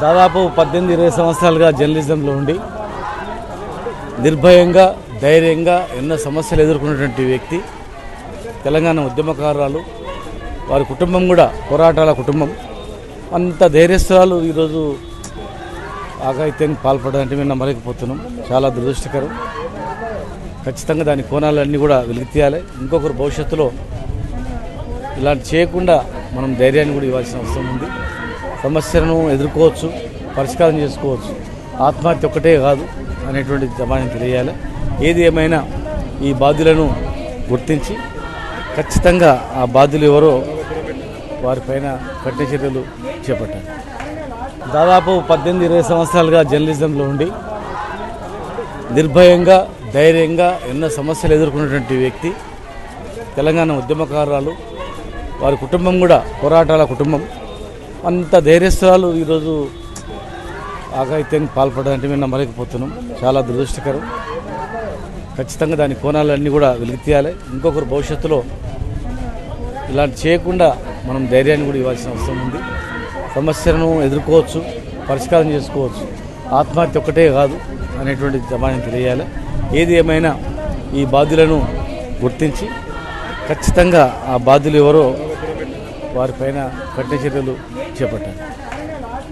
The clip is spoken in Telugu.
దాదాపు 18-20 సంవత్సరాలుగా జర్నలిజంలో ఉండి నిర్భయంగా ధైర్యంగా ఎన్నో సమస్యలు ఎదుర్కొన్నటువంటి వ్యక్తి, తెలంగాణ ఉద్యమకారురాలు. వారి కుటుంబం కూడా పోరాటాల కుటుంబం. అంత ధైర్యస్తురాలు ఈరోజు ఆఘాయిత్యానికి పాల్పడాలంటే మేము నమ్మలేకపోతున్నాం. చాలా దురదృష్టకరం. ఖచ్చితంగా దాని కోణాలన్నీ కూడా వెలికితీయాలి. ఇంకొకరు భవిష్యత్తులో ఇలాంటి చేయకుండా మనం ధైర్యాన్ని కూడా ఇవ్వాల్సిన అవసరం ఉంది. సమస్యలను ఎదుర్కోవచ్చు, పరిష్కారం చేసుకోవచ్చు. ఆత్మహత్య ఒక్కటే కాదు అనేటువంటి సమాజం తెలియాలి. ఏది ఏమైనా ఈ బాధ్యులను గుర్తించి ఖచ్చితంగా ఆ బాధ్యులు ఎవరో వారిపైన కఠిన చర్యలు చేపట్టాలి. దాదాపు 18-20 సంవత్సరాలుగా జర్నలిజంలో ఉండి నిర్భయంగా ధైర్యంగా ఎన్నో సమస్యలు ఎదుర్కొన్నటువంటి వ్యక్తి, తెలంగాణ ఉద్యమకారురాలు. వారి కుటుంబం కూడా పోరాటాల కుటుంబం. అంత ధైర్యస్తురాలు ఈరోజు ఆఘాయిత్యానికి పాల్పడాలంటే మేము నమ్మలేకపోతున్నాం. చాలా దురదృష్టకరం. ఖచ్చితంగా దాని కోణాలన్నీ కూడా వెలికితీయాలి. ఇంకొకరు భవిష్యత్తులో ఇలాంటి చేయకుండా మనం ధైర్యాన్ని కూడా ఇవ్వాల్సిన అవసరం ఉంది. సమస్యలను ఎదుర్కోవచ్చు, పరిష్కారం చేసుకోవచ్చు. ఆత్మహత్య ఒక్కటే కాదు అనేటువంటి సమాజం తెలియాలి. ఏది ఏమైనా ఈ బాధ్యులను గుర్తించి ఖచ్చితంగా ఆ బాధ్యులు ఎవరో వారిపైన కఠిన చర్యలు చేపట్టాలి.